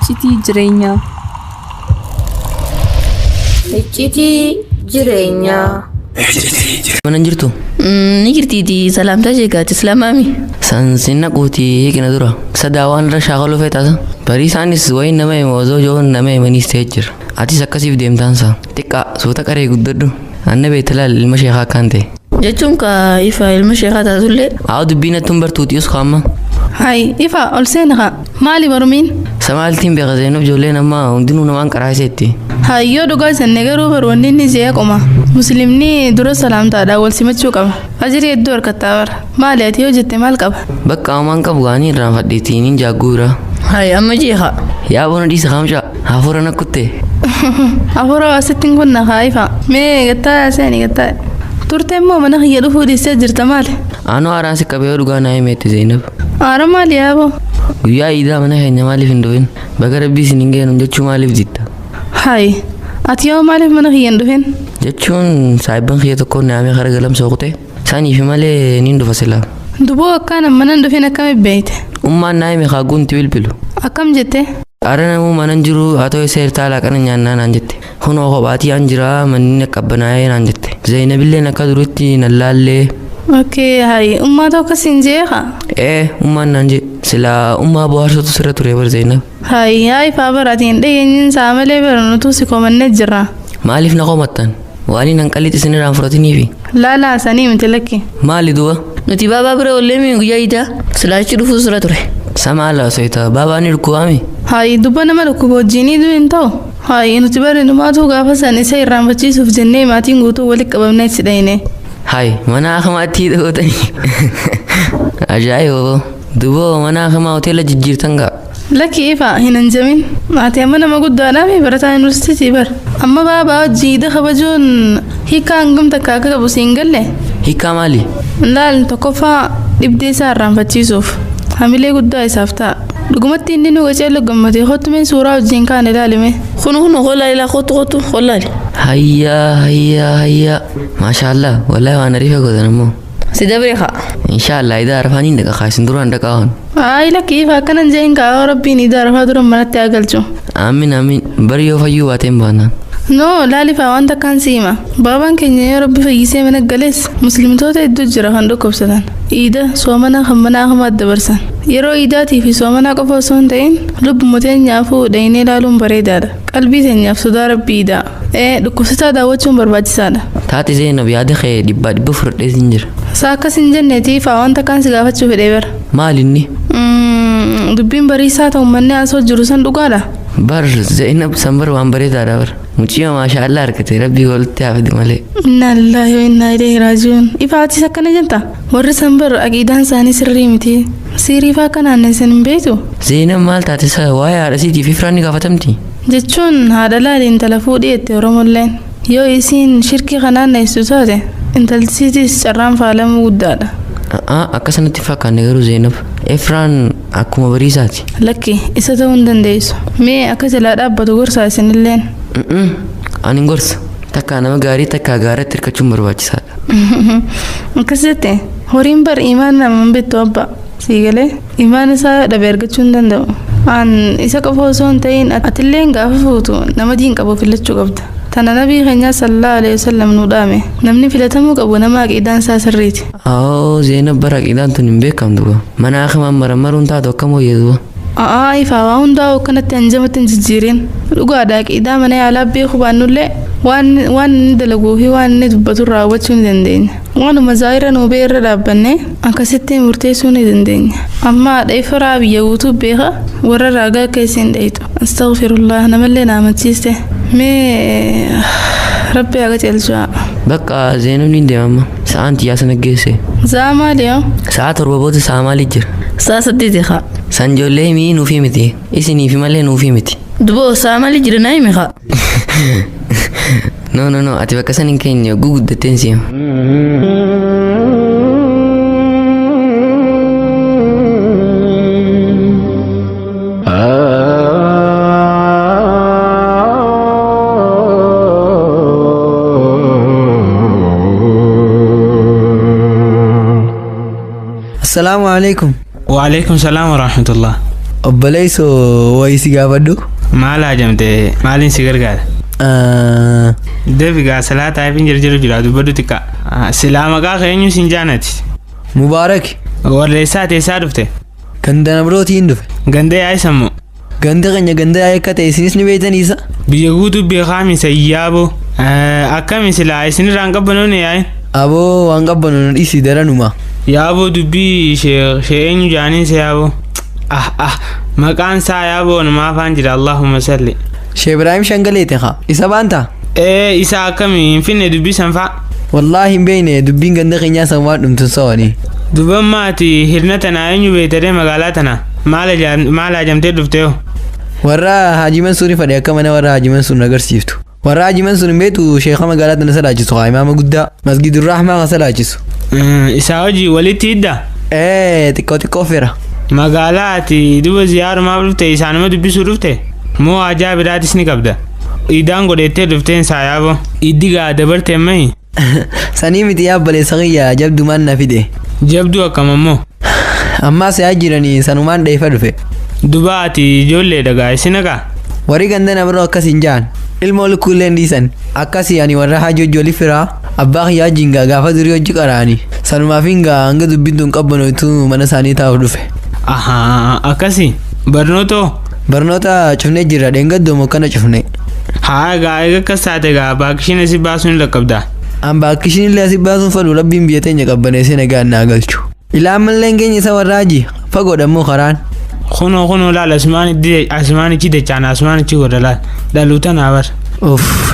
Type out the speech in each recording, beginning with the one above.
iccitii jireenyaa. Iccitii jireenyaa. Mana jirtu? Ni jirtiiti salaamtaa sheekaati islaamaami. Sansinna quutii hiikina dura. Sadaawwan irra shaakaluu feetaasa. Barii isaanis wayiin nama hima osoo joon nama himaniis ta'ee jira. Atis akkasiif deemtaansa. Xiqqaa suuta qaree guddadhu. Anna beektalaal ilma sheekaa akkaan ta'e. Jechuun ka ifa ilma sheekaa taatullee. Haa dubbiin attuun bartuutius qaama. Hai ifa ol seena maali barumiin? Samaaltiin beeka Zeenab ijoolleen amma hundinuu namaan qaraaseetti. Hayyoo dhugaa sanne garuu barwanni inni si'a qoma. Muslimni dura salaamtaadhaan wal simachuu qaba. Ajiri hedduu harkattaa bara. Maali ati yoo jette maal qaba? Bakka amaan qabu gaanii irraan fadhiitiin hin jaagguura. Hai amma jeeqa. Yaa bona dhiisa kaamsha hafuura nakkutte. Hafuura waasittiin kun na haifa. Mee gattaa seeni gattaa. Turte immoo mana kiyya dhufuu dhiistee jirta maali? Aanoo haaraan si qabee dhugaa naa himeetti Zeenab. Haara maali yaaboo? Guyyaa iidaa mana keenya maaliif hin dhufin? Baga rabbii isin hin geenu jechuu maaliif jitta? Hai ati yoo maaliif mana kiyya hin dhufin? Jechuun saayibban kiyya tokkoon naamee kara galamsa oqute isaaniif malee niin dhufa silaa. Duboo akkaan mana hin dhufin akkamitti beeyte? Ummaan naa hime kaaguunti bilbilu. Akkam jette? Aara namuu manan jiru haa ta'u isa hirtaa laaqana nyaannaa naan jette. Kunoo kophaatii aan jira manni qabbanaa'ee naan jette. Zeynabilleen akka duritti nallaallee. Okey hai ummaa ta'u akkasiin jeeqa? Ummaan naan je silaa ummaa bohaarsotu sirra ture bar Zeynab. Hai faa baratiin dhiyeenyin isaa malee baranutu si komannee jirra. Maaliif na qomattan? Waaliin hanqalitti isinirraan fudhatiniifi. Laalaa sanii miti lakki. Maali du'a? Nuti baabaa bira ollee mi guyyaa iidaa silaachi dhufuu sirra ture. Sama ala soita baabaan dhukkubaami. Hai dubba nama dhukkuba wajjinii du'in ta'u. Hai nuti bari numaatu gaafa san isa irraanfachiisuuf jennee maatiin guutuu walitti qabamnee itti dhayine. Hai mana akamaatti dhootanii. Ajaa'iba duboo mana akamaa hoteela jijjiirtan gaa. Lakki ifa hin anjamin. Ati amma nama guddaadhaa fi barataa yuunivarsiitii bar. Amma baabaa wajjiidha kabajuun hiikaa hangam takka akka qabu siin galle. Hiikaa maali? Laal tokkoffaa dhibdee isaa irraanfachiisuuf. Hamilee guddaa isaaf ta'a. Dhugumatti inni nu qaceello gammadee hottumeen suuraa wajjin kaan ilaalime. Kunu hollaa ilaa kottu hollaali. Hayya. Maashaallah wallahi waan ariifa godhan ammoo. Si dabree haa. Inshaallah idaa arfaaniin dhaqa kaasin duraan dhaqaa'an. Lakki ifa akkanan jeen kaa rabbiin idaa arfaa duran manatti agalchu. Amiin bari yoo fayyuu baateen baanaan. No laalifaa waan takkaan siima. Baabaan keenya yoo rabbi fayyisee mana galees muslimtoota hedduu jira kan dhukkubsatan. Iida soomanaa kan manaa hamaat dabarsan. Yeroo iidaatii fi soomanaa qofa osoo hin ta'in lubbuma teenyaafuu dhaynee ilaaluun bareedaadha. Qalbii teenyaaf sodaa rabbii iidaa. Dhukkubsataa daawwachuun barbaachisaadha. Taati Zeenab yaada kee dhibba fudhadhee sin jira. Saa akkas hin jenneetiif waan takkaan si gaafachuu fedhee bara. Maalinni? Dubbiin bariisaa ta'u manni asoo jiru san dhugaadha. Bar Zeenab sanbar waan bareedaadha bar. Muciyoo maashaallah argate rabbii walitti haafate malee. Inna lillahi wa inna ilaihi raaji'uun. Ifaatis akkana jetta. Warri sanbar aqiidaan isaanii sirrii miti. Siriifaa kanaan isin hin beektu. Zeenab maal taate isa waa'ee haadha siitiif ifraan ni gaafatamti. Jechuun haadha laali intala fuudhii itti Oromolleen. Yoo isiin shirkii kanaan neessu taate intaltisiitis carraan faalamuu guddaadha. Akkasanatti fakkaanne garuu Zeenab. Ifraan akkuma bariisaati. Lakki isa ta'uu hin dandeessu. Mee akka jalaa dhaabbatu gorsaa isinilleen. Ani hin gorsa. Takkaa nama gaarii takkaa gaaratti hirkachuun barbaachisaadha. Akkasitti horiin bar imaan nama bittu abba. Siigalee imaan isaa dhabe argachuu hin danda'u. Isa qofa osoo hin ta'in atilleen gaafa fuutu nama diin qabu filachuu qabda. Tana nabii keenya sallallahu alaihi wasallam nu dhaame. Namni filatamuu qabu nama aqiidaan isaa sirriiti. Zeenab bara aqiidaan tun hin beekamtu. Mana akamaan maramaruun taatu akkam hooyyatu. Ifaa waa hundaa'u kanatti hanjamatti hin jijjiirin. Dhugaadha aqiidaa mana yaalaa beekuu baannullee waan inni dalaguu fi waan inni dubbatu raawwachuu ni dandeenya. Waanuma zaahira nuu bee irra dhaabbanne akkasitti murteessuu ni dandeenya. Amma dheefaraa biyya guutuu beeka warra raagaa keessin dheetu. Astaghfirullah namallee naamachiiste. Mee rabbi haga ceelchaa. Bakka Zeenabni hin deemamma. Sa'aan tiyyaa sana geesse. Sa'a maali yoo? Sa'a torba booda sa'a maali jira? Sa'a 8 haa. San ijoollee mii nuufi miti. Isiniifi malee nuufi miti. Duboo sa'a maali jira naa himi haa. No ati bakka san hin keenya guguddatteen siima. السلام عليكم. وعليكم السلام ورحمة الله. obboleesso wayisi gaafadhu. Maal ajamte maalin si gargaara? Deebigaa salaataa fi jirjiru jira dubbadhu xiqqaa. Silaa maqaa keenyu sin jaanati. Mubaarak. Warreessaa teessaa dhufte. Ganda nabrootiin dhufe. Ganda yaa'ii sammu. Ganda keenya ganda yaa'ii akka ta'e isinis ni beektaniisa. Biyya guutuu beekaami sayyaaboo. Akkami silaa isinirraan qabbanoonni yaa'in? Aboo waan qabbanoon dhiisii daranuma. Yaaboo dubbii sheenyu jaaniin se yaaboo. Maqaan isaa yaaboo namaa afaan jira Allahumma salli. Shee Ibrahim Shangaleete haa isa baanta? Isa akkami hin finne dubbii sanfaa? Wallaahi hin beekne dubbiin ganda keenyaa san waan dhumtu sa'ooni. Dubban maati hirna tanaa eenyu beektadee magaalaa tana maal ajamtee dhuftee? Warra Haaji Mansuurii fadhe akka mana warra Haaji Mansuur agarsiiftu. Warra Haaji Mansuur hin beektu sheekha magaalaa tana salaachisu haa imaama guddaa masgidul rahmaa ka salaachisu. Isaa hojii walitti hidda? Xiqqoo fira. Magaalaa ati duba ziyaarumaaf dhufte isaanuma dubbisuu dhufte? Moo ajaa biraatis ni qabda? Idaan godhettee dhufteen saayaaboo. Iddigaa dabarteen mahi? Sanii miti yaabbalee kiyya jabdu maan na fide. Jabdu akkam ammoo? Ammaas yaa jiranii sanumaan dheefa dhufe. Duba ati ijoollee dhagaa isin haqa? Warri ganda nabroo akkasiin jaan. Ilmoo lukkuulleen dhiisan. Akkasii ani warra haji hojii firaa abbaa kiyyaa jingaa gaafa durii hojii qaraani. Sanumaaf hanga dubbiin tun qabbanootu mana isaanii taa'uuf dhufe. Akkasii barnootoo? Barnoota cufnee jirra dheengaddooma kana cufne. Egaa akkas taate egaa baakishiin asii baasuun lakkabdaa? An baakishiin illee asii baasuun fadhu rabbiin biyya teenya qabbaneessee nagaa naa galchu. Ilaa ammalleen keenya isa warra haji fagoodhammoo karaan. Kunoo laal asumaanichi dachaan asumaanichi godha laal dhaluu tanaa bar.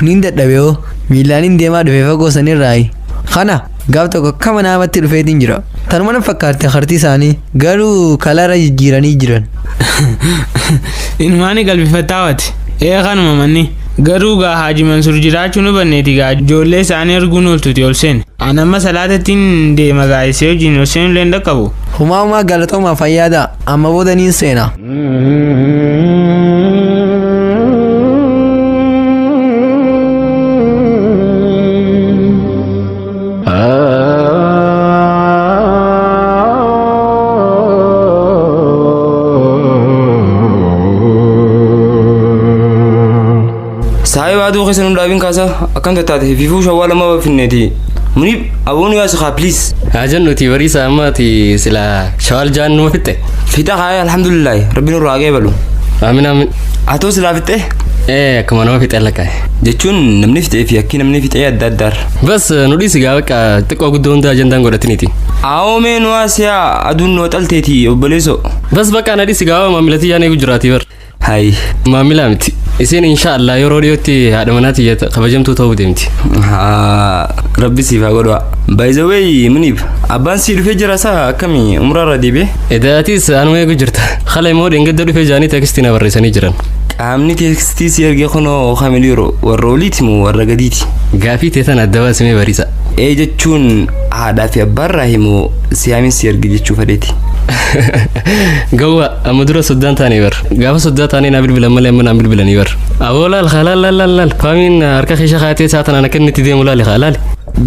Niin dadhabe hoo miilaanin deemaa dhufe fagoo sanirraayi. Kana gaaf tokko akkama namatti dhufeetiin jira. Tanuma na fakkaarte harti isaanii garuu kalara jijjiiranii jiran. Ilmaanii galbifattaawati. Kanuma manni. Garuu gaa Haaji Mansuur jiraachuu nu banneeti gaa ijoollee isaanii arguun ooltuti ol seen. Anamma salaatattiin deema gaa isee hojiin ol seen illee dhaqqabu. Humaa galatoomaa fayyaada amma booda niin seena. Aduu keessa nu dhaabin kaasa akkam taate fifuu shawwaa lama finneeti. Munib aboon yaa sakaa please. Hajan nuti bariisa ammaati sila shawal jaan numa fitte. Fita kaya alhamdulillah rabbiin irraa geebalu. Amin. Atoo sila fitte? Akkuma nama fixe lakkaa'e. Jechuun namni fixee fi akki namni fixee adda addaar. Bas nu dhiisi gaa bakka xiqqoo guddoo hunda ajandaan godhatiniiti. Aawomee nu asiyaa aduun nu xalteeti obboleessoo. Bas bakka na dhiisi gaa maamilatii yaanee gujjiraati bar. Hayi. Maamila miti. Isin inshallah yeroo dhiyootti haadha manaati kabajamtuu ta'uu deemti. Rabbi siif haa godhu. By the way munib abbaan si dhufee jira saa akkamii umraarra deebi'e? Edaatis anuma eegu jirta. Khala immoo dheengadda dhufee jaanii teekstii na barreessanii jiran. Qaamni teekstii si ergee kunoo kaamiliyoo warra oliiti moo warra gadiiti? Gaafii teetan adda baasimee bariisa. Jechuun haadhaa fi abbaarraa himoo siyaamin si erge jechuu fedheeti. Gawwa amma dura soddaan taanee bar gaafa soddaa taanee naa bilbilan malee amma naan bilbilanii bar aboo laal faamiin harka keessa kaatee saatanaan akka inni itti deemu laali laali.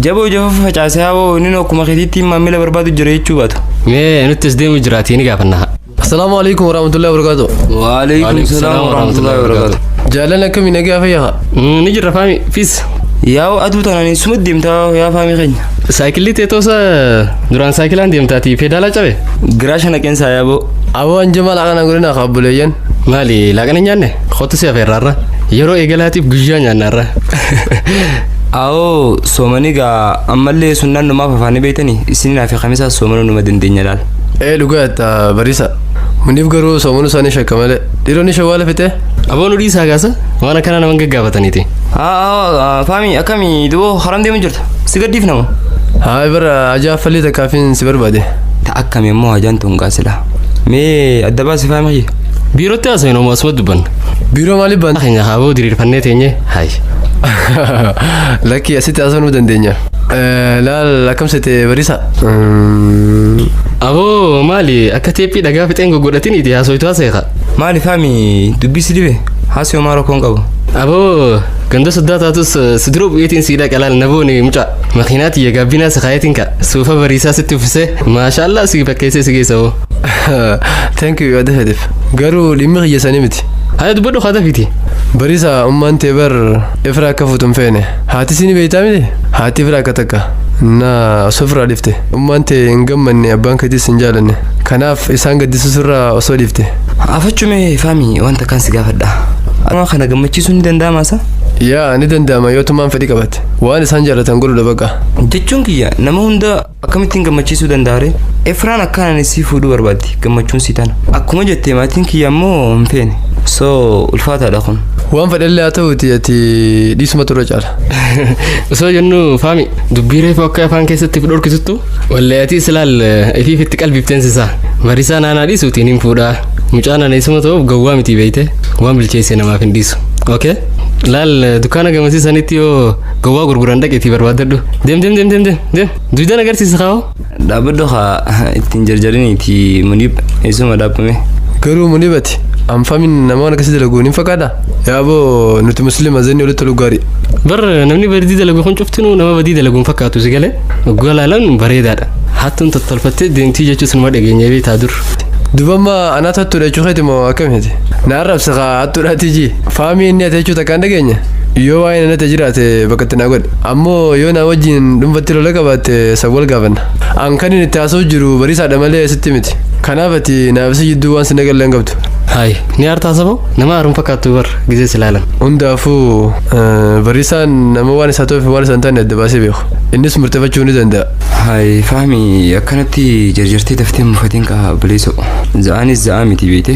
Jaboo facaasee haboo inni akkuma keetiitti maamila barbaadu jira jechuu baatu. Mee nuttis deemu jiraati ni gaafanna. Assalamu alaikum warahmatullahi wabarakatuh. Wa alaikum salam warahmatullahi wabarakatuh. Jaalan akkami nagaa fayyaa? Ni jirra faami fiis. Yaa'u aduu taananii sumut deemtaa yaa faami keenya. Saayikilli teetoosa duraan saayikilaan deemtaati peedaalaa cabe. Giraasha naqeensaa yaaboo. Aboo anjama laaqana godhina qabbuleeyyan. Maali laaqana nyaanne qotu si afeerraarra yeroo eegalaatiif guyyaa nyaannaarra. Awoo soomanii gaa ammallee sunnaan numaaf afaanii beeytanii isinii fi khamisaa soomanuu numa dandeenya laal. Dhugaata bariisa. Munif garuu soomanuu isaanii shakka malee. Dhiironni shawwaala fite? Aboo nu dhiisaa gaasa waan akkana nama gaggaafataniiti. Faami akkamii duboo haram deemu jirta si gaddiif nama. Bara ajaa falli takkaafiin si barbaade. Ta akkami immoo ajaan tun gaasila. Mee adda baasi faami. Biirootti haasawin homoo asuma dubban. Biiroo maaliif ban? Keenya haaboo diriirfannee teenye hayi. Lakkii asitti haasawuu dandeenya. Laal akkamsite bariisa? Aboo maali akka teephii dhagaa fixeen goggodhatiniiti haasawitu haasayeqa. Maali faami dubbisi dhibe haasawuu maa rakkoon qabu. Abo ganda soddaa taatus siduruu bu'eetiin siidha qalaal nabooni mucaa makiinaati ya gabbinaa sakaayetiin ka suufa bariisaa sitti uffisee maashaallah si bakkeessee si geessa hoo. Thank you yaada hedef. Garuu dhimmi xiyyeessanii miti. Haa dubbadhu haa tafiiti. Bariisa ummaan tee bar ifraa akka fuutuun feene. Haati sini beeytaa miti? Haati ifraa akka takka. Na osoo firaa dhifte. Ummaan tee hin gammanne abbaan keetiis hin jaalanne. Kanaaf isaan gaddisuu sirraa osoo dhifte. Afachume faami wanta kan si gaafadha. Amma kana gammachiisuun ni danda'amaa sa? Yaa ni danda'ama yoo tumaan fedhii qabatte. Waan isaan jaallatan godhudha baqa. Jechuun kiyya nama hunda akkamittiin gammachiisuu danda'a? Efraan akkanaan si fuudhuu barbaaddi gammachuun si tana. Akkuma jettee maatiin kiyya ammoo hin feene. So ulfaataadha kun. Waan fedhallee haa ta'uuti ati dhiisuma turre caala. Osoo jennu faami dubbii reefu akka afaan keessatti dhorkisuttu wallee ati islaal ifiifitti qalbifteensisaa. Bariisaa naanaa dhiisuutiin hin fuudhaa. Mucaan aneessuma ta'uuf gawwaa miti beeyte waan bilcheesse namaaf hin dhiisu. Okay? Laal dukkaana gamasiisanitti yoo gawwaa gurguran dhaqeetii barbaadadhu. Deem. Duudaan agarsiisa kaa'oo. Dhaabbadhu haa ittiin jarjariniiti Muniib eessuma dhaabbame. Garuu Muniibati anfaamin nama waan akkasii dalaguun hin fakkaata. Yaaboo nuti musliima zenni walitti toluu gaarii. Bar namni badii dalagu kun cuftinu nama badii dalaguun fakkaatu si galee waggaa laalan bareedaadha. Hattuun tottolfattee deemtii jechuus nama dhageenyee beektaa dur. Dubamma anaat hattuudha jechuukeeti moo akkamiti? Na arrabsa kaa hattuudhaati ji. Faamii inni ati jechuu takkaan dhageenya. Yoo waa'ee natti jiraate bakkatti naa godhe. Ammoo yoo na wajjin dhuunfatti lola qabaatte sawwal gaafanna. An kan inni itti haasa'u jiru bariisaadha malee sitti miti. Kanaaf ati naafsi jidduu waan sin eegallee hin qabdu. Hayi ni aartaasaboo nama haruun fakkaattu bar gizee silaalan. Hundaafuu bariisaan nama waan isaa ta'uuf waan isaan taane adda baasee beeku. Innis murteeffachuu ni danda'a. Hayi faami akkanatti jarjartee daftee mufatiin qaba bileesoo. Za'aanis za'aa miti beete.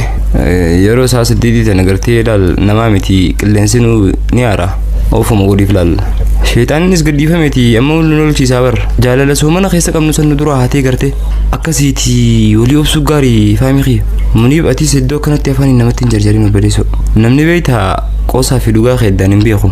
Yeroo isaa saddeetii tan agartee ilaal namaa miti qilleensinuu ni aara. Oofuma waliif laal. Sheexaanis gaddiifameeti amma waliin olchiisaa bar. Jaalala soomana keessa qabnu san dura haatee garte. Akkasiiti walii obsuu gaarii faami kiyya. Muniib atis iddoo kanatti afaan namatti hin jarjarin bileesoo. Namni beektaa qoosaa fi dhugaa keeddaan hin beeku.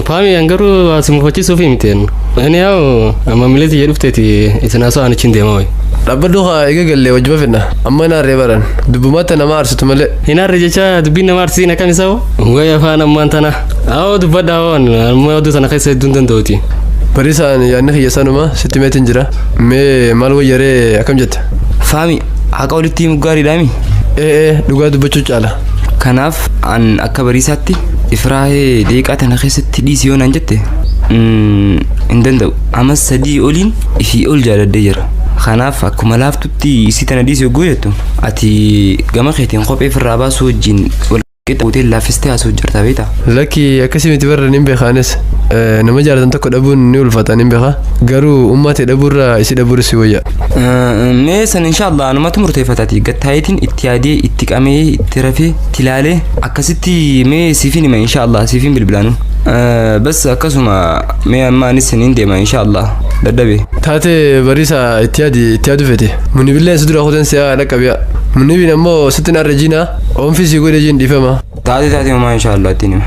Faami angaruu asimufachiisuuf himteen. Ani yaa'u amma mileeti jedhufteeti isinaasoo anichin deema wayi. Dhaabbadhu haa eega gallee wajjiba fedha. Amma hin aarree baran. Dubbumaatti nama aarsitu malee. Hin aarre jecha dubbiin nama aarsiin akkam isaa hoo? Wayi afaan ammaan tana. Awoo dubbadhaa waan amma oduu sana keessa hedduun danda'uuti. Bariisaan yaadni kiyya sanuma sitti meetiin jira. Mee maal wayyaree akkam jetta? Faami haqa walitti himu gaariidhaami. Dhugaa dubbachuu caala. Kanaaf an akka bariisaatti ifraahee deeqaa tana keessatti dhiisi yoo naan jette hin danda'u. Amas sadii oliin ifii ol jaaladhee jira. Kanaaf akkuma laaftutti isii tana dhiisi yogguu jettu ati gama keetiin kophee firraa baasuu wajjin walqixxaatee laaffistee haasoo jirta beektaa? Lakki akkasii miti barra hin beekaanis nama jaalatan tokko dhabuun ni ulfaatan hin beekaa. Garuu uummatee dhabuurraa isii dhabuur si wayya. Mee san inshaallah anumatu murteeffataati gattaayetiin itti yaadee itti qamee itti rafee itti ilaalee akkasitti mee siifin hima inshaallah siifin bilbilaanu. Bas akkasuma mee amma anis hin deema inshaallah dadhabe. Taate bariisa itti yaadu fete. Muniibillee si dura kutan si'a dhaqqabiya. Muniibiin ammoo sitti naarra jiina oomfisii godhe jiin dhiifama. Taate homaa inshaallah ittiin hima.